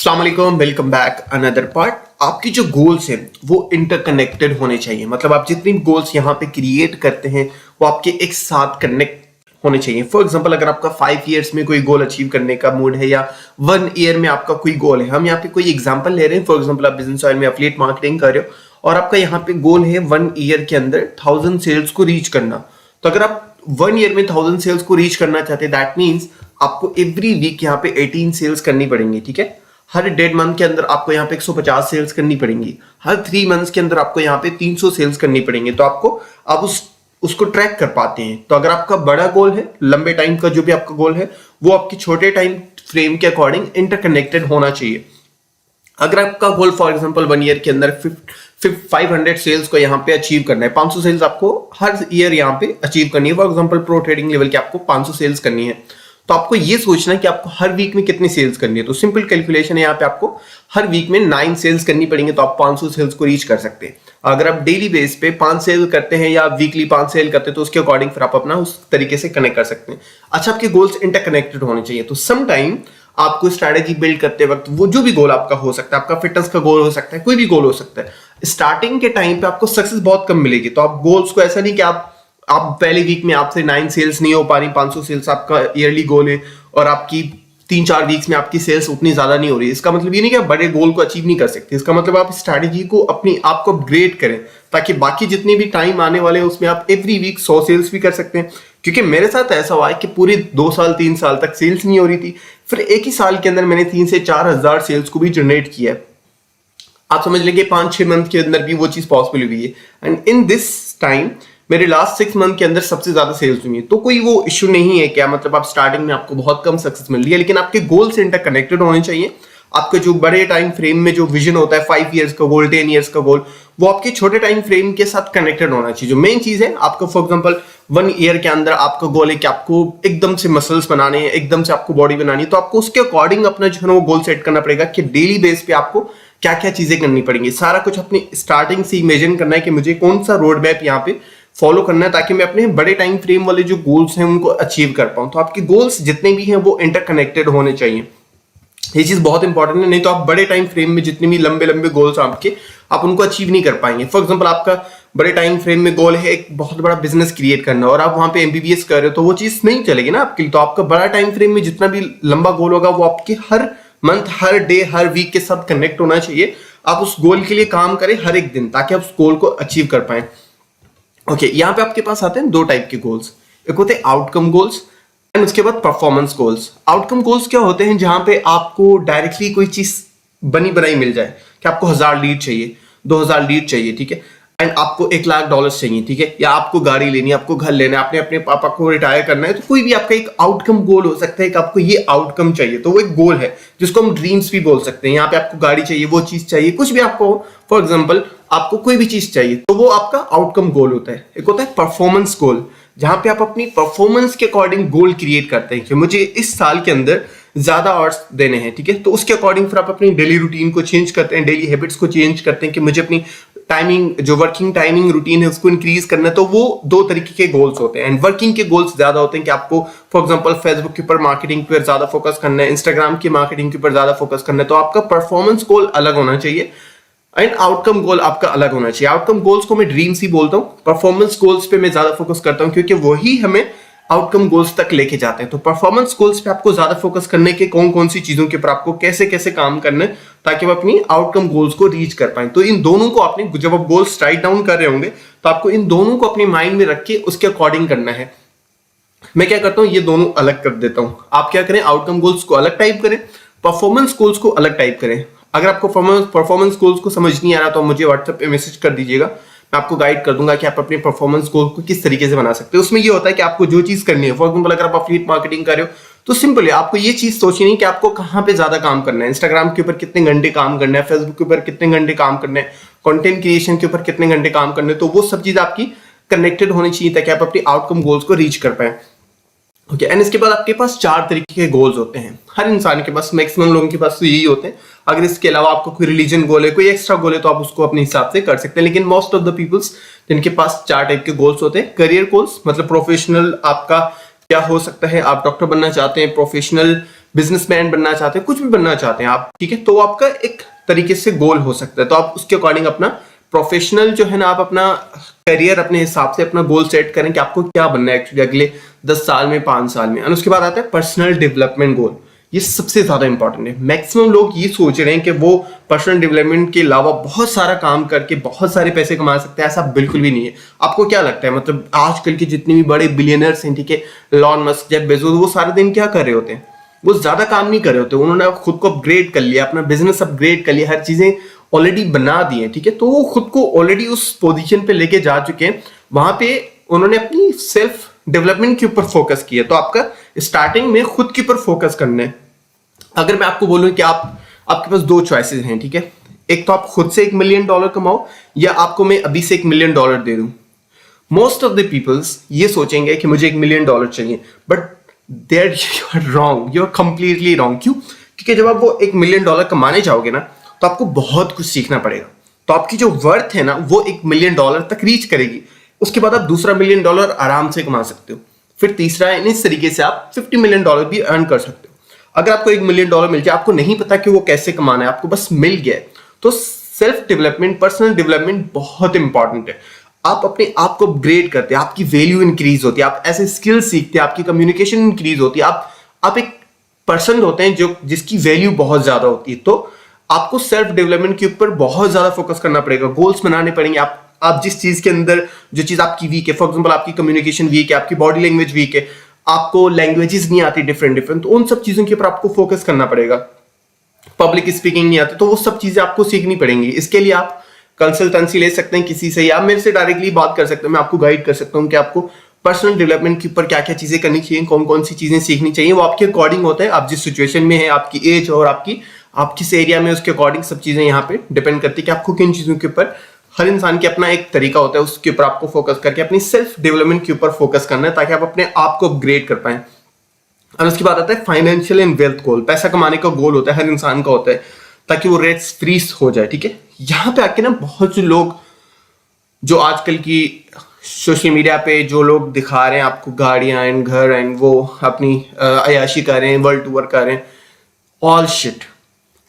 अस्सलाम वालेकुम, welcome back another part. आपकी जो गोल्स हैं वो इंटरकनेक्टेड होने चाहिए। मतलब आप जितनी गोल्स यहाँ पे क्रिएट करते हैं वो आपके एक साथ कनेक्ट होने चाहिए। फॉर एग्जांपल, अगर आपका 5 इयर्स में कोई गोल अचीव करने का मूड है या 1 ईयर में आपका कोई गोल है, हम यहाँ पे कोई एग्जांपल ले रहे हैं। फॉर एग्जांपल, आप बिजनेस ऑयल में एफिलिएट मार्केटिंग कर रहे हो और आपका यहाँ पे गोल है 1 ईयर के अंदर 1000 सेल्स को रीच करना। तो अगर आप 1 ईयर में 1000 सेल्स को रीच करना चाहते हैं, दैट मीन्स आपको एवरी वीक यहाँ पे 18 सेल्स करनी पड़ेंगी। ठीक है, हर 1.5 मंथ के अंदर आपको यहाँ पे 150 सेल्स करनी पड़ेंगी, हर 3 मंथ्स के अंदर आपको यहाँ पे 300 सेल्स करनी पड़ेंगी। तो आप उसको ट्रैक कर पाते हैं। तो अगर आपका बड़ा गोल है, लंबे टाइम का जो भी आपका गोल है, वो आपके छोटे टाइम फ्रेम के अकॉर्डिंग इंटरकनेक्टेड होना चाहिए। अगर आपका गोल फॉर एग्जांपल 1 ईयर के अंदर 500 सेल्स को यहाँ पे अचीव करना है, 500 सेल्स आपको हर ईयर यहाँ पे अचीव करनी है। For example, pro trading level की आपको 500 सेल्स करनी है, तो आपको ये सोचना है कि आपको हर वीक में कितनी सेल्स करनी है। तो सिंपल कैलकुलेशन है, यहाँ पे आपको हर वीक में 9 सेल्स करनी पड़ेंगे, तो आप 500 सेल्स को रीच कर सकते हैं। अगर आप डेली बेस पे 5 सेल करते हैं या वीकली 5 सेल करते हैं, तो उसके अकॉर्डिंग फिर आप अपना उस तरीके से कनेक्ट कर सकते हैं। अच्छा, आपके गोल्स इंटरकनेक्टेड होने चाहिए। तो सम टाइम आपको स्ट्रैटेजी बिल्ड करते वक्त वो जो भी गोल आपका हो सकता है, आपका फिटनेस का गोल हो सकता है, कोई भी गोल हो सकता है, स्टार्टिंग के टाइम पे आपको सक्सेस बहुत कम मिलेगी। तो आप गोल्स को ऐसा नहीं कि आप पहले वीक में आपसे 9 सेल्स नहीं हो पा रही, 500 सेल्स आपका ईयरली गोल है और आपकी 3-4 वीक्स में आपकी सेल्स उतनी ज्यादा नहीं हो रही, इसका मतलब ये नहीं कि आप बड़े गोल को अचीव नहीं कर सकते। इसका मतलब आप स्ट्रैटेजी को अपनी आप को अपग्रेड करें, ताकि बाकी जितने भी टाइम आने वाले हैं उसमें आप एवरी वीक 100 सेल्स भी कर सकते हैं। क्योंकि मेरे साथ ऐसा हुआ है कि पूरे 2 साल 3 साल तक सेल्स नहीं हो रही थी, फिर एक ही साल के अंदर मैंने 3 से 4 हजार सेल्स को भी जनरेट किया है। आप समझ लेंगे 5-6 मंथ के अंदर भी वो चीज पॉसिबल हुई है। एंड इन दिस टाइम मेरे लास्ट 6 मंथ के अंदर सबसे ज्यादा सेल्स हुई है। तो कोई वो इश्यू नहीं है क्या, मतलब आप स्टार्टिंग में आपको बहुत कम सक्सेस मिल रही है, लेकिन आपके गोल से इंटरकनेक्टेड होने चाहिए। आपके जो बड़े टाइम फ्रेम में जो विजन होता है, 5 इयर्स का गोल, 10 इयर्स का गोल, वो आपके छोटे टाइम फ्रेम के साथ कनेक्टेड होना चाहिए। जो मेन चीज है, आपका फॉर एग्जांपल 1 ईयर के अंदर आपका गोल है कि आपको एकदम से मसल्स बनाने हैं, एकदम से आपको बॉडी बनानी है, तो आपको उसके अकॉर्डिंग अपना जो है वो गोल सेट करना पड़ेगा कि डेली बेस पे आपको क्या क्या चीजें करनी पड़ेंगी। सारा कुछ अपनी स्टार्टिंग से इमेजिन करना है कि मुझे कौन सा रोड मैप यहाँ पे फॉलो करना है, ताकि मैं अपने बड़े टाइम फ्रेम वाले जो गोल्स हैं उनको अचीव कर पाऊं। तो आपके गोल्स जितने भी हैं वो इंटरकनेक्टेड होने चाहिए। ये चीज बहुत इंपॉर्टेंट है, नहीं तो आप बड़े टाइम फ्रेम में जितने भी लंबे लंबे गोल्स आप उनको अचीव नहीं कर पाएंगे। फॉर एग्जांपल, आपका बड़े टाइम फ्रेम में गोल है एक बहुत बड़ा बिजनेस क्रिएट करना और आप वहां पे एमबीबीएस कर रहे हो, तो वो चीज नहीं चलेगी ना आपके लिए। तो आपका बड़ा टाइम फ्रेम में जितना भी लंबा गोल होगा वो आपके हर मंथ, हर डे, हर वीक के साथ कनेक्ट होना चाहिए। आप उस गोल के लिए काम करें हर एक दिन, ताकि आप उस गोल को अचीव कर पाए। ओके, यहाँ पे आपके पास आते हैं 2 टाइप के गोल्स। एक होते हैं आउटकम गोल्स एंड उसके बाद परफॉर्मेंस गोल्स। आउटकम गोल्स क्या होते हैं, जहां पे आपको डायरेक्टली कोई चीज बनी बनाई मिल जाए कि आपको 1000 लीड चाहिए, 2000 लीड चाहिए, ठीक है, एंड आपको $1,00,000 चाहिए, ठीक है, या आपको गाड़ी लेनी है, आपको घर लेना है, आपने अपने पापा को रिटायर करना है, तो कोई भी आपका एक आउटकम गोल हो सकता है कि आपको ये आउटकम चाहिए। तो वो एक गोल है जिसको हम ड्रीम्स भी बोल सकते हैं। यहाँ पे आपको गाड़ी चाहिए, वो चीज चाहिए, कुछ भी आपको, फॉर एग्जाम्पल आपको कोई भी चीज चाहिए, तो वो आपका आउटकम गोल होता है। एक होता है परफॉर्मेंस गोल, जहां पे आप अपनी परफॉर्मेंस के अकॉर्डिंग गोल क्रिएट करते हैं कि मुझे इस साल के अंदर ज्यादा आवर्स देने हैं, ठीक है, तो उसके अकॉर्डिंग फिर आप अपनी डेली रूटीन को चेंज करते हैं, डेली हैबिट्स को चेंज करते हैं कि मुझे अपनी टाइमिंग, जो वर्किंग टाइमिंग रूटीन है उसको इंक्रीज करना है। तो वो 2 तरीके के गोल्स होते हैं। एंड वर्किंग के गोल्स ज्यादा होते हैं कि आपको फॉर एग्जांपल फेसबुक के ऊपर मार्केटिंग पर ज्यादा फोकस करना है, इंस्टाग्राम की मार्केटिंग के ऊपर ज्यादा फोकस करना है, तो आपका परफॉर्मेंस गोल अलग होना चाहिए एंड आउटकम गोल आपका अलग होना चाहिए। आउटकम गोल्स को मैं ड्रीम्स ही बोलता हूँ, परफॉर्मेंस गोल्स पे मैं ज्यादा फोकस करता हूँ, क्योंकि वही हमें आउटकम गोल्स तक लेके जाते हैं। तो परफॉर्मेंस गोल्स पे आपको ज्यादा फोकस करने के कौन कौन सी चीजों के ऊपर आपको कैसे कैसे काम करना है, ताकि आप अपनी आउटकम गोल्स को रीच कर पाए। तो इन दोनों को आपने, जब आप गोल्स राइट डाउन कर रहे होंगे, तो आपको इन दोनों को अपने माइंड में रख के उसके अकॉर्डिंग करना है। मैं क्या करता हूँ, ये दोनों अलग कर देता हूँ। आप क्या करें, आउटकम गोल्स को अलग टाइप करें, परफॉर्मेंस गोल्स को अलग टाइप करें। अगर आपको परफॉर्मेंस गोल्स को समझ नहीं आ रहा तो मुझे व्हाट्सएप पे मैसेज कर दीजिएगा, मैं आपको गाइड कर दूंगा कि आप अपने परफॉर्मेंस गोल को किस तरीके से बना सकते हो। उसमें ये होता है कि आपको जो चीज करनी है, फॉर एग्जांपल अगर आप एफिलिएट मार्केटिंग कर रहे हो, तो सिंपल है, आपको ये चीज सोचनी नहीं कि आपको कहां पे ज्यादा काम करना है, इंस्टाग्राम के ऊपर कितने घंटे काम करना है, फेसबुक के ऊपर कितने घंटे काम करना है, कंटेंट क्रिएशन के ऊपर कितने घंटे काम करने हैं। तो वो सब चीज आपकी कनेक्टेड होनी चाहिए ताकि आप अपने आउटकम गोल्स को रीच कर पाए। ओके, एंड इसके बाद आपके पास 4 तरीके के गोल्स होते हैं। हर इंसान के पास, मैक्सिमम लोगों के पास तो यही होते हैं। अगर इसके अलावा आपको कोई रिलीजन गोल है, कोई एक्स्ट्रा गोल है, तो आप उसको अपने हिसाब से कर सकते हैं। लेकिन मोस्ट ऑफ द पीपल्स जिनके पास 4 टाइप के गोल्स होते हैं। करियर गोल्स, मतलब प्रोफेशनल आपका क्या हो सकता है, आप डॉक्टर बनना चाहते हैं, प्रोफेशनल बिजनेसमैन बनना चाहते हैं, कुछ भी बनना चाहते हैं आप, ठीक है, तो आपका एक तरीके से गोल हो सकता है। तो आप उसके अकॉर्डिंग अपना प्रोफेशनल जो है ना, आप अपना करियर अपने हिसाब से अपना गोल सेट करें कि आपको क्या बनना है एक्चुअली अगले 10 साल में, 5 साल में। और उसके बाद आता है पर्सनल डेवलपमेंट गोल। ये सबसे ज्यादा इंपॉर्टेंट है। मैक्सिमम लोग ये सोच रहे हैं कि वो पर्सनल डेवलपमेंट के अलावा बहुत सारा काम करके बहुत सारे पैसे कमा सकते हैं। ऐसा बिल्कुल भी नहीं है। आपको क्या लगता है, मतलब आजकल के जितने भी बड़े बिलियनर्स हैं, ठीक है, एलन मस्क, जेफ बेजोस, वो सारे दिन क्या कर रहे होते हैं? वो ज्यादा काम नहीं कर रहे होते। उन्होंने खुद को अपग्रेड कर लिया, अपना बिजनेस अपग्रेड कर लिया, हर चीजें ऑलरेडी बना दी है, ठीक है, तो वो खुद को ऑलरेडी उस पोजीशन पे लेके जा चुके हैं। वहां पे उन्होंने अपनी सेल्फ डेवलपमेंट के ऊपर फोकस किया। तो आपका स्टार्टिंग में खुद के ऊपर फोकस करना है। अगर मैं आपको बोलूं कि आपके पास 2 चॉइसेस हैं, ठीक है, एक तो आप खुद से $1 मिलियन कमाओ, या आपको मैं अभी से $1 मिलियन दे दूं। मोस्ट ऑफ द पीपल्स ये सोचेंगे कि मुझे $1 मिलियन चाहिए, but there you are wrong, you are completely wrong. क्यों? क्योंकि जब आप वो $1 मिलियन कमाने जाओगे ना, तो आपको बहुत कुछ सीखना पड़ेगा। तो आपकी जो वर्थ है ना, वो $1 मिलियन तक रीच करेगी। उसके बाद आप दूसरा $1 मिलियन आराम से कमा सकते हो। फिर तीसरा, इस तरीके से आप $50 मिलियन भी अर्न कर सकते हो। अगर आपको $1 मिलियन मिल जाए, आपको नहीं पता कि वो कैसे कमाना है, आपको बस मिल गया है, तो सेल्फ डेवलपमेंट, पर्सनल डेवलपमेंट बहुत इंपॉर्टेंट है। आप अपने आप को अपग्रेड करते हैं, आपकी वैल्यू इंक्रीज होती है, आप ऐसे स्किल सीखते हैं, आपकी कम्युनिकेशन इंक्रीज होती है, आप एक पर्सन होते हैं जो जिसकी वैल्यू बहुत ज्यादा होती है। तो आपको सेल्फ डेवलपमेंट के ऊपर बहुत ज्यादा फोकस करना पड़ेगा, गोल्स बनाने पड़ेंगे। आप जिस चीज के अंदर जो चीज आपकी वीक है, फॉर एग्जांपल आपकी कम्युनिकेशन वीक है, आपकी बॉडी लैंग्वेज वीक है, आपको लैंग्वेजेस नहीं आती डिफरेंट, तो उन सब चीजों के ऊपर आपको फोकस करना पड़ेगा। पब्लिक स्पीकिंग नहीं आती, तो वो सब चीजें आपको सीखनी पड़ेंगी। इसके लिए आप कंसल्टेंसी ले सकते हैं किसी से, या मेरे से डायरेक्टली बात कर सकते हैं। मैं आपको गाइड कर सकता हूँ कि आपको पर्सनल डेवलपमेंट के ऊपर क्या क्या चीजें करनी चाहिए, कौन कौन सी चीजें सीखनी चाहिए। वो आपके अकॉर्डिंग होता है, आप जिस सिचुएशन में है, आपकी एज और आप किस एरिया में, उसके अकॉर्डिंग सब चीजें यहाँ पे डिपेंड करती है कि आपको किन चीजों के ऊपर। हर इंसान के अपना एक तरीका होता है, उसके ऊपर आपको फोकस करके अपनी सेल्फ डेवलपमेंट के ऊपर फोकस करना है, ताकि आप अपने आप को अपग्रेड कर पाए। और उसके बाद आता है फाइनेंशियल एंड वेल्थ गोल। पैसा कमाने का गोल होता है, हर इंसान का होता है, ताकि वो रेट्स फ्रीज हो जाए, ठीक है। यहाँ पे आके ना बहुत से लोग जो आजकल की सोशल मीडिया पे जो लोग दिखा रहे हैं आपको गाड़ियां एंड घर एंड वो अपनी अयाशी कर रहे हैं, वर्ल्ड टूर कर रहे हैं, ऑल शिट,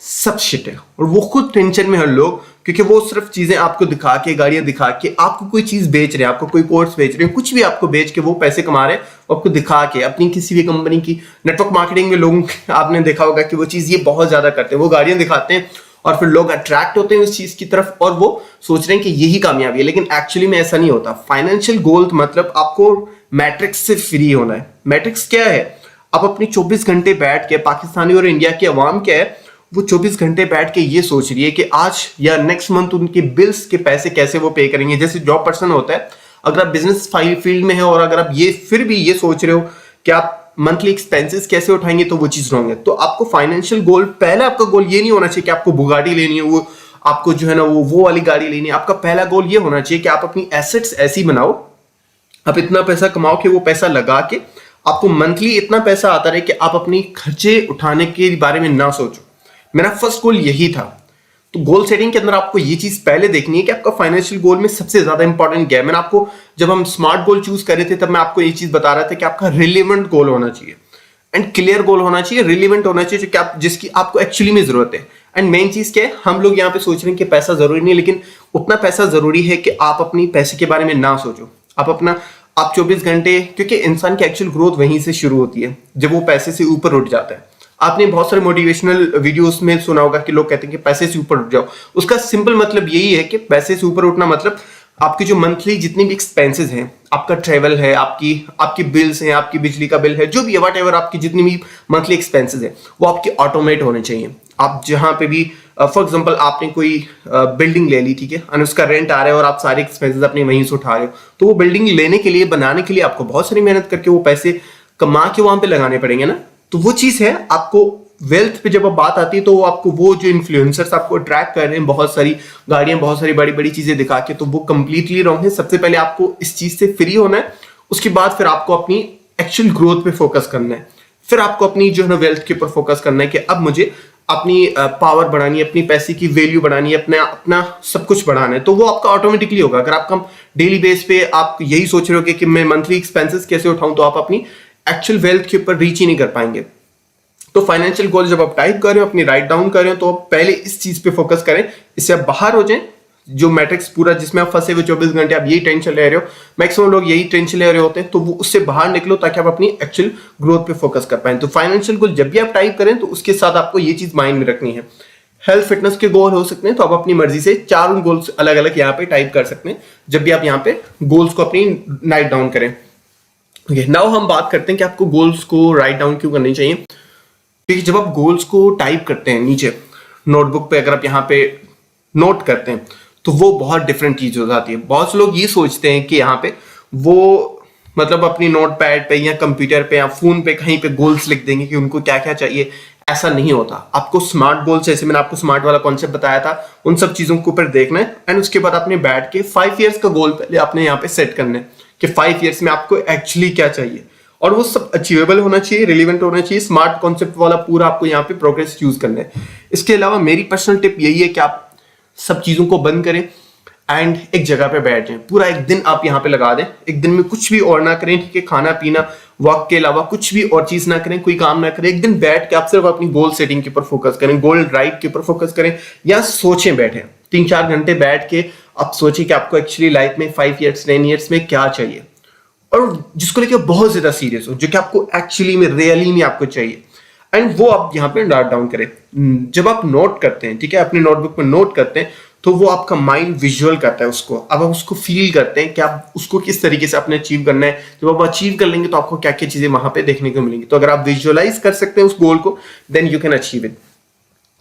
सब शिट है। और वो खुद टेंशन में हर लोग, क्योंकि वो सिर्फ चीजें आपको दिखा के, गाड़ियां दिखा के, आपको कोई चीज बेच रहे हैं, आपको कोई कोर्स बेच रहे हैं, कुछ भी आपको बेच के वो पैसे कमा रहे हैं, आपको दिखा के। अपनी किसी भी कंपनी की नेटवर्क मार्केटिंग में लोग आपने देखा होगा कि वो चीज ये बहुत ज्यादा करते हैं, वो गाड़ियां दिखाते हैं और फिर लोग अट्रैक्ट होते हैं उस चीज की तरफ और वो सोच रहे हैं कि यही कामयाबी है। लेकिन एक्चुअली में ऐसा नहीं होता। फाइनेंशियल गोल मतलब आपको मैट्रिक्स से फ्री होना है। मैट्रिक्स क्या है? आप अपनी 24 घंटे बैठ के, पाकिस्तानी और इंडिया की आवाम क्या है, वो 24 घंटे बैठ के ये सोच रही है कि आज या नेक्स्ट मंथ उनके बिल्स के पैसे कैसे वो पे करेंगे। जैसे जॉब पर्सन होता है, अगर आप बिजनेस फील्ड में है और अगर आप ये फिर भी ये सोच रहे हो कि आप मंथली एक्सपेंसेस कैसे उठाएंगे, तो वो चीज रॉन्ग है। तो आपको फाइनेंशियल गोल, पहले आपका गोल ये नहीं होना चाहिए कि आपको बुगाटी लेनी है, वो आपको जो है ना वो वाली गाड़ी लेनी है। आपका पहला गोल ये होना चाहिए कि आप अपनी एसेट्स ऐसी बनाओ, आप इतना पैसा कमाओ कि वो पैसा लगा के आपको मंथली इतना पैसा आता रहे कि आप अपनी खर्चे उठाने के बारे में ना सोचो। मेरा फर्स्ट गोल यही था। तो गोल सेटिंग के अंदर आपको ये चीज पहले देखनी है कि आपका फाइनेंशियल गोल में सबसे ज्यादा इंपॉर्टेंट क्या है। मैंने आपको, जब हम स्मार्ट गोल चूज कर रहे थे, तब मैं आपको ये चीज बता रहा था कि आपका रिलेवेंट गोल होना चाहिए एंड क्लियर गोल होना चाहिए, रिलेवेंट होना चाहिए, कि आप जिसकी आपको एक्चुअली में जरूरत है। एंड मेन चीज क्या है, हम लोग यहाँ पे सोच रहे हैं कि पैसा जरूरी नहीं है, लेकिन उतना पैसा जरूरी है कि आप अपनी पैसे के बारे में ना सोचो। आप 24 घंटे, क्योंकि इंसान की एक्चुअल ग्रोथ वहीं से शुरू होती है जब वो पैसे से ऊपर उठ जाता है। आपने बहुत सारे मोटिवेशनल वीडियोस में सुना होगा कि लोग कहते हैं कि पैसे से ऊपर उठ जाओ। उसका सिंपल मतलब यही है कि पैसे से ऊपर उठना मतलब आपकी जो मंथली जितनी भी एक्सपेंसेस हैं, आपका ट्रेवल है, आपकी बिल्स हैं, आपकी बिजली का बिल है, जो भी है, वट एवर आपकी जितनी भी मंथली एक्सपेंसेस है, वो आपके ऑटोमेट होने चाहिए। आप जहां पे भी, फॉर एग्जांपल आपने कोई बिल्डिंग ले ली, ठीक है, और उसका रेंट आ रहा है और आप सारे एक्सपेंसेस अपने वहीं से उठा रहे हो, तो वो बिल्डिंग लेने के लिए, बनाने के लिए आपको बहुत सारी मेहनत करके वो पैसे कमा के वहां पे लगाने पड़ेंगे ना। तो वो चीज है, आपको वेल्थ पे जब बात आती है तो आपको वो जो इन्फ्लुएंसर्स आपको अट्रैक्ट कर रहे हैं, बहुत सारी गाड़ियां, बहुत सारी बड़ी बड़ी चीजें दिखा के, तो वो कंप्लीटली रॉन्ग है। सबसे पहले आपको इस चीज से फ्री होना है, उसके बाद फिर आपको अपनी एक्चुअल ग्रोथ पे फोकस करना है। फिर आपको अपनी जो है ना वेल्थ के ऊपर फोकस करना है कि अब मुझे अपनी पावर बढ़ानी है, अपनी पैसे की वैल्यू बढ़ानी है, अपना सब कुछ बढ़ाना है। तो वो आपका ऑटोमेटिकली होगा। अगर आपका डेली बेस पे आप यही सोच रहे हो कि मैं मंथली एक्सपेंसेस कैसे उठाऊं, तो आप अपनी एक्चुअल वेल्थ के ऊपर रीच ही नहीं कर पाएंगे। तो फाइनेंशियल गोल जब आप टाइप कर रहे हो, अपनी राइट डाउन कर रहे हो, तो आप पहले इस चीज पे फोकस करें, इससे आप बाहर हो जाएं। जो मैट्रिक्स पूरा जिसमें आप फंसे हुए 24 घंटे आप यही टेंशन ले रहे हो, मैक्सिमम लोग यही टेंशन ले रहे होते हैं, तो वो उससे बाहर निकलो ताकि आप अपनी एक्चुअल ग्रोथ पे फोकस कर पाए। तो फाइनेंशियल गोल जब भी आप टाइप करें तो उसके साथ आपको ये चीज माइंड में रखनी है। हेल्थ फिटनेस के गोल हो सकते हैं, तो आप अपनी मर्जी से 4 गोल्स अलग अलग यहाँ पे टाइप कर सकते हैं जब भी आप यहाँ पे गोल्स को अपनी राइट डाउन करें। ओके, नाउ हम बात करते हैं कि आपको गोल्स को राइट डाउन क्यों करनी चाहिए। क्योंकि जब आप गोल्स को टाइप करते हैं नीचे नोटबुक पे, अगर आप यहाँ पे नोट करते हैं तो वो बहुत डिफरेंट चीज हो जाती है। बहुत से लोग ये सोचते हैं कि यहाँ पे वो मतलब अपनी नोट पैड पे या कंप्यूटर पे या फोन पे कहीं पे गोल्स लिख देंगे कि उनको क्या क्या चाहिए। ऐसा नहीं होता। आपको स्मार्ट गोल्स, जैसे मैंने आपको स्मार्ट वाला कॉन्सेप्ट बताया था, उन सब चीजों के ऊपर देखना है एंड उसके बाद आपने बैठ के 5 इयर्स का गोल पहले आपने यहाँ पे सेट करना है कि 5 इयर्स में आपको एक्चुअली क्या चाहिए, और वो सब अचीवेबल होना चाहिए, रिलेवेंट होना चाहिए। स्मार्ट कॉन्सेप्ट वाला पूरा आपको यहाँ पे प्रोग्रेस यूज करना है। इसके अलावा मेरी पर्सनल टिप यही है कि आप सब चीजों को बंद करें एंड एक जगह पे बैठ जाएं। पूरा एक दिन आप यहाँ पे लगा दें, एक दिन में कुछ भी और ना करें, ठीक है, खाना पीना वॉक के अलावा कुछ भी और चीज ना करें, कोई काम ना करें। एक दिन बैठ के आप सिर्फ अपनी गोल सेटिंग के ऊपर फोकस करें, गोल राइट के ऊपर फोकस करें, या सोचें, बैठे 3-4 घंटे बैठ के आप सोचिए कि आपको एक्चुअली लाइफ में 5 इयर्स 10 इयर्स में क्या चाहिए, और जिसको लेकर बहुत ज्यादा सीरियस हो, जो कि आपको एक्चुअली में रियली में आपको चाहिए, एंड वो आप यहाँ पे नोट डाउन करें। जब आप नोट करते हैं, ठीक है, अपने नोटबुक में नोट करते हैं, तो वो आपका माइंड विजुअल करता है उसको। अब आप उसको फील करते हैं कि आप उसको किस तरीके से आपने अचीव करना है। जब आप अचीव कर लेंगे तो आपको क्या क्या चीजें वहां पे देखने को मिलेंगी। तो अगर आप विजुअलाइज कर सकते हैं उस गोल को, then you can achieve it.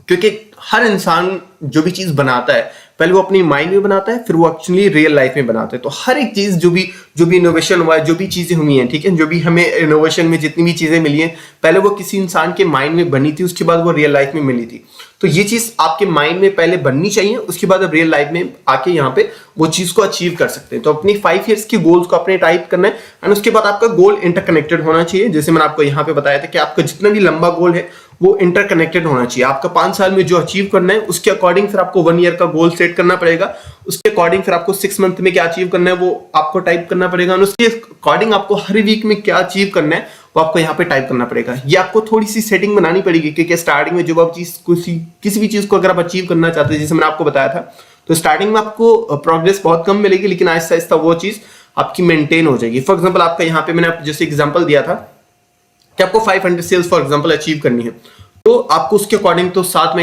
क्योंकि हर इंसान जो भी चीज बनाता है पहले वो अपनी माइंड में बनाता है, फिर वो एक्चुअली रियल लाइफ में बनाता है। तो हर एक चीज जो भी इनोवेशन हुआ है, जो भी चीजें हुई हैं, ठीक है, जो भी हमें इनोवेशन में जितनी भी चीजें मिली हैं, पहले वो किसी इंसान के माइंड में बनी थी, उसके बाद वो रियल लाइफ में मिली थी। तो ये चीज आपके माइंड में पहले बननी चाहिए, उसके बाद आप रियल लाइफ में आके यहाँ पे वो चीज को अचीव कर सकते हैं। तो अपनी 5 इयर्स की गोल्स को अपने टाइप करना है एंड उसके बाद आपका गोल इंटरकनेक्टेड होना चाहिए। जैसे मैंने आपको यहाँ पे बताया था कि आपका जितना भी लंबा गोल है वो इंटरकनेक्टेड होना चाहिए। आपका 5 साल में जो अचीव करना है उसके अकॉर्डिंग फिर आपको 1 ईयर का गोल सेट करना पड़ेगा। उसके अकॉर्डिंग फिर आपको 6 मंथ में क्या अचीव करना है वो आपको टाइप करना पड़ेगा, और उसके अकॉर्डिंग आपको हर वीक में क्या अचीव करना है वो आपको यहाँ पे टाइप करना पड़ेगा। ये आपको थोड़ी सी सेटिंग बनानी पड़ेगी, क्योंकि स्टार्टिंग में जब आप किसी भी चीज को अगर आप अचीव करना चाहते हैं, जैसे मैंने आपको बताया था, तो स्टार्टिंग में आपको प्रोग्रेस बहुत कम मिलेगी, लेकिन आहिस्ता आहिस्ता वो चीज आपकी मेंटेन हो जाएगी। फॉर एग्जाम्पल आपका यहाँ पे मैंने जैसे एग्जाम्पल दिया था कि आपको 500 सेल्स फॉर एग्जाम्पल अचीव करनी है, तो आपको उसके अकॉर्डिंग तो 7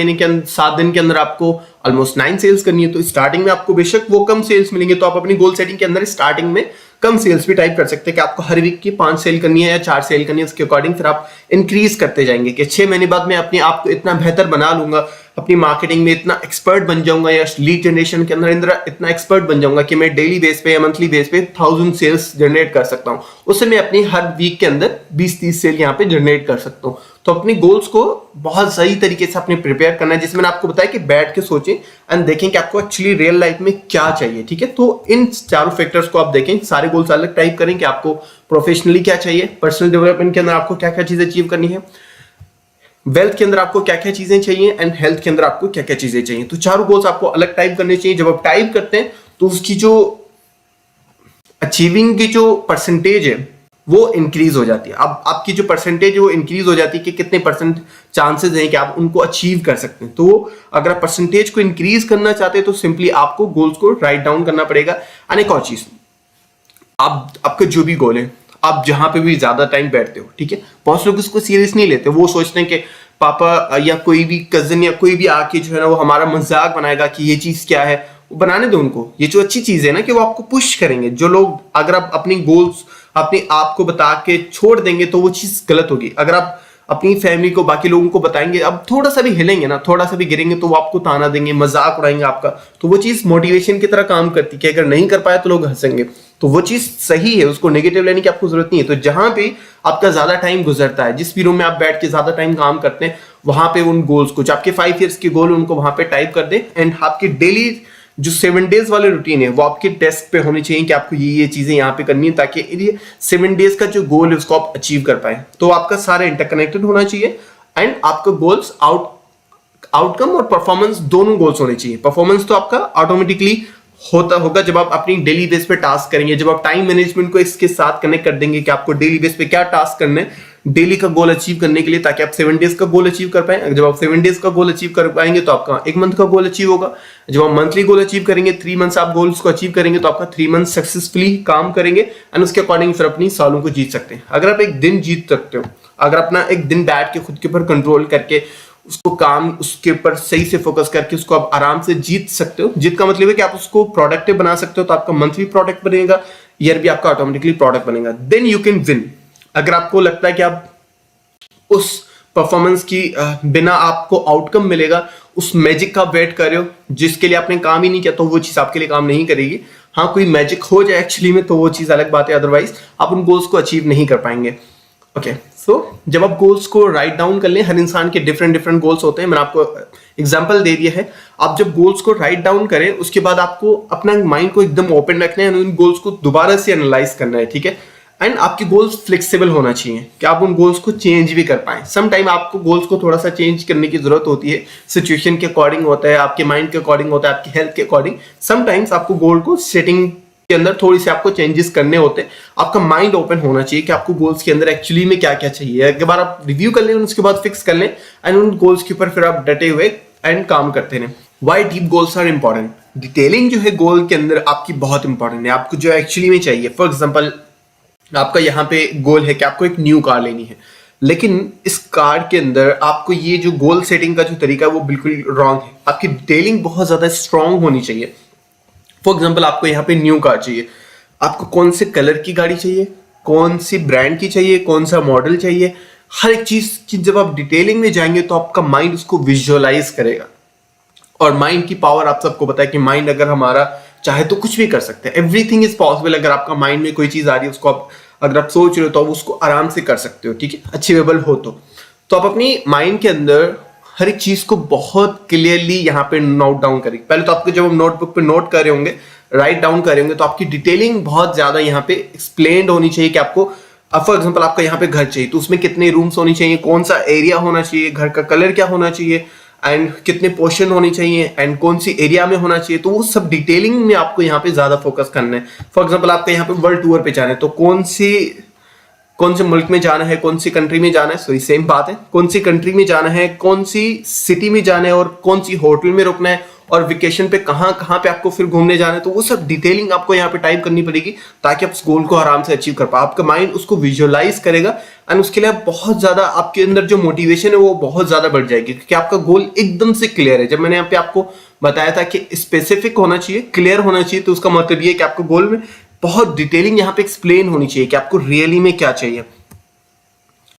दिन के अंदर आपको ऑलमोस्ट 9 सेल्स करनी है। तो स्टार्टिंग में आपको बेशक वो कम सेल्स मिलेंगे, तो आप अपनी गोल सेटिंग के अंदर स्टार्टिंग में कम सेल्स भी टाइप कर सकते हैं कि आपको हर वीक की 5 सेल करनी है या 4 सेल करनी है। उसके अकॉर्डिंग फिर आप इंक्रीज करते जाएंगे कि 6 महीने बाद मैं अपने आप को इतना बेहतर बना लूंगा, अपनी मार्केटिंग में इतना एक्सपर्ट बन जाऊंगा, या लीड जनरेशन के अंदर इतना एक्सपर्ट बन जाऊंगा कि मैं डेली बेस पे या मंथली बेस पे 1000 सेल्स जनरेट कर सकता हूं। उससे मैं अपनी हर वीक के अंदर 20-30 सेल यहाँ पे जनरेट कर सकता हूँ। तो अपनी गोल्स को बहुत सही तरीके से अपने प्रिपेयर करना है, जिसमें मैंने आपको बताया कि बैठ के सोचें एंड देखें कि आपको एक्चुअली रियल लाइफ में क्या चाहिए, ठीक है। तो इन चारों फैक्टर्स को आप देखें, सारे गोल्स अलग टाइप करें कि आपको प्रोफेशनली क्या चाहिए, पर्सनल डेवलपमेंट के अंदर आपको क्या क्या चीजें अचीव करनी है, वेल्थ के अंदर आपको क्या क्या चीजें चाहिए, एंड हेल्थ के अंदर आपको क्या क्या चीजें चाहिए। तो चारों गोल्स आपको अलग टाइप करने चाहिए। जब आप टाइप करते हैं तो उसकी जो अचीविंग की जो परसेंटेज है वो इंक्रीज हो जाती है। अब आपकी जो परसेंटेज है वो इंक्रीज हो जाती है कि कितने % चांसेस हैं कि आप उनको अचीव कर सकते हैं। तो अगर आप परसेंटेज को इंक्रीज करना चाहते हैं तो सिंपली आपको गोल्स को राइट डाउन करना पड़ेगा। और एक और चीज, आपका जो भी गोल है, आप जहां पे भी ज्यादा टाइम बैठते हो, ठीक है, बहुत लोग इसको सीरियस नहीं लेते। वो सोचते हैं कि पापा या कोई भी कजन या कोई भी आके जो है ना वो हमारा मजाक बनाएगा कि ये चीज क्या है। वो बनाने दो उनको। ये जो अच्छी चीज है ना कि वो आपको पुश करेंगे। जो लोग, अगर आप अपनी गोल्स अपने आप को बता के छोड़ देंगे तो वो चीज गलत होगी। अगर आप अपनी फैमिली को, बाकी लोगों को बताएंगे, अब थोड़ा सा भी हिलेंगे ना, थोड़ा सा भी गिरेंगे तो वो आपको ताना देंगे, मजाक उड़ाएंगे आपका। तो वो चीज मोटिवेशन की तरह काम करती है कि अगर नहीं कर पाया तो लोग हंसेंगे। तो वो चीज सही है, उसको नेगेटिव लेने की आपको जरूरत नहीं है। तो जहां पे आपका ज्यादा टाइम गुजरता है, जिस भी रूम में आप बैठ के ज्यादा टाइम काम करते हैं, वहां पे उन गोल्स को, जो आपके 5 इयर्स के गोल उनको वहां पे टाइप कर दें। एंड आपके डेली जो 7 डेज वाले रूटीन है वो आपके डेस्क पे होनी चाहिए कि आपको ये चीजें यहाँ पे करनी है, ताकि ये 7 डेज का जो गोल है उसको आप अचीव कर पाए। तो आपका सारा इंटरकनेक्टेड होना चाहिए एंड आपका गोल्स आउटकम और परफॉर्मेंस दोनों गोल्स होने चाहिए। परफॉर्मेंस तो आपका ऑटोमेटिकली होगा जब आप अपनी डेली बेस पे टास्क करेंगे, जब आप टाइम मैनेजमेंट को इसके साथ कनेक्ट कर देंगे कि आपको डेली बेस पे क्या टास्क करना है। डेली का गोल अचीव करने के लिए, ताकि आप 7 डेज का गोल अचीव कर पाए। जब आप 7 डेज का गोल अचीव कर पाएंगे तो आपका 1 मंथ का गोल अचीव होगा। जब आप मंथली गोल अचीव करेंगे, 3 मंथ्स आप गोल्स को अचीव करेंगे तो आपका 3 मंथ सक्सेसफुली काम करेंगे एंड उसके अकॉर्डिंग फिर अपनी सालों को जीत सकते हैं। अगर आप एक दिन जीत सकते हो, अगर अपना एक दिन बैठ के खुद के ऊपर कंट्रोल करके उसको काम उसके ऊपर सही से फोकस करके उसको आप आराम से जीत सकते हो। जीत का मतलब है कि आप उसको प्रोडक्टिव बना सकते हो, तो आपका मंथ भी प्रोडक्ट बनेगा, ईयर भी आपका ऑटोमेटिकली प्रोडक्ट बनेगा। Then you can win. अगर आपको लगता है कि आप उस परफॉर्मेंस की बिना आपको आउटकम मिलेगा, उस मैजिक का वेट कर रहे हो जिसके लिए आपने काम ही नहीं किया, तो वो चीज आपके लिए काम नहीं करेगी। हाँ, कोई मैजिक हो जाए एक्चुअली में तो वो चीज अलग बात है, अदरवाइज आप उन गोल्स को अचीव नहीं कर पाएंगे। ओके, सो जब आप गोल्स को राइट डाउन कर लें, हर इंसान के डिफरेंट गोल्स होते हैं, मैंने आपको एग्जांपल दे दिया है। आप जब गोल्स को राइट डाउन करें उसके बाद आपको अपना माइंड को एकदम ओपन रखना है, उन गोल्स को दोबारा से एनालाइज करना है, ठीक है। एंड आपके गोल्स फ्लेक्सिबल होना चाहिए कि आप उन गोल्स को चेंज भी कर पाएं। सम टाइम आपको गोल्स को थोड़ा सा चेंज करने की जरूरत होती है, सिचुएशन के अकॉर्डिंग होता है, आपके माइंड के अकॉर्डिंग होता है, आपकी हेल्थ के अकॉर्डिंग। समटाइम्स आपको गोल को सेटिंग के अंदर थोड़ी सी आपको चेंजेस करने होते हैं। आपका माइंड ओपन होना चाहिए कि आपको गोल्स के अंदर एक्चुअली में क्या क्या चाहिए। एक बार आप रिव्यू कर लें, उसके बाद फिक्स कर लें एंड उन गोल्स के ऊपर फिर आप डटे हुए एंड काम करते हैं। Why deep goals are important? Detailing जो है गोल के अंदर आपकी बहुत इंपॉर्टेंट है। आपको जो एक्चुअली में चाहिए, फॉर एग्जाम्पल आपका यहाँ पे गोल है कि आपको एक न्यू कार लेनी है, लेकिन इस कार के अंदर आपको ये जो गोल सेटिंग का जो तरीका है वो बिल्कुल रॉन्ग है। आपकी डिटेलिंग बहुत ज्यादा स्ट्रांग होनी चाहिए। फॉर एग्जाम्पल आपको यहाँ पे न्यू कार चाहिए, आपको कौन से कलर की गाड़ी चाहिए, कौन सी ब्रांड की चाहिए, कौन सा मॉडल चाहिए, हर एक चीज की जब आप डिटेलिंग में जाएंगे तो आपका माइंड उसको विजुअलाइज करेगा। और माइंड की पावर आप सबको पता है कि माइंड अगर हमारा चाहे तो कुछ भी कर सकते हैं। Everything is possible. अगर आपका माइंड में कोई चीज आ रही है उसको आप अगर आप सोच रहे हो तो आप उसको आराम से कर सकते हो, ठीक है, अचीवेबल हो तो आप अपनी माइंड के अंदर हर एक चीज को बहुत क्लियरली यहाँ पे नोट डाउन करेंगे। पहले तो आपको जब हम नोटबुक पे नोट कर रहे होंगे, राइट डाउन करेंगे, तो आपकी डिटेलिंग बहुत ज्यादा यहाँ पे एक्सप्लेन्ड होनी चाहिए कि आपको फॉर एग्जाम्पल आपका यहाँ पे घर चाहिए तो उसमें कितने रूम्स होने चाहिए, कौन सा एरिया होना चाहिए, घर का कलर क्या होना चाहिए एंड कितने पोर्शन होने चाहिए एंड कौन सी एरिया में होना चाहिए। तो वो सब डिटेलिंग में आपको यहाँ पे ज्यादा फोकस करना है। फॉर एग्जाम्पल आपका यहाँ पे वर्ल्ड टूर पे जाना है तो कौन से मुल्क में जाना है, कौन सी कंट्री में जाना है, सॉरी सेम बात है, कौन सी कंट्री में जाना है, कौन सी सिटी में जाना है और कौन सी होटल में रुकना है और वेकेशन पे कहाँ कहाँ पे आपको फिर घूमने जाना है। तो वो सब डिटेलिंग आपको यहाँ पे टाइप करनी पड़ेगी ताकि आप उस गोल को आराम से अचीव कर पाए। आपका माइंड उसको विजुअलाइज करेगा एंड उसके लिए बहुत ज्यादा आपके अंदर जो मोटिवेशन है वो बहुत ज्यादा बढ़ जाएगी क्योंकि आपका गोल एकदम से क्लियर है। जब मैंने यहाँ पे आपको बताया था कि स्पेसिफिक होना चाहिए, क्लियर होना चाहिए, तो उसका मतलब ये है कि आपको गोल में बहुत डिटेलिंग यहाँ पे एक्सप्लेन होनी चाहिए कि आपको रियली में क्या चाहिए।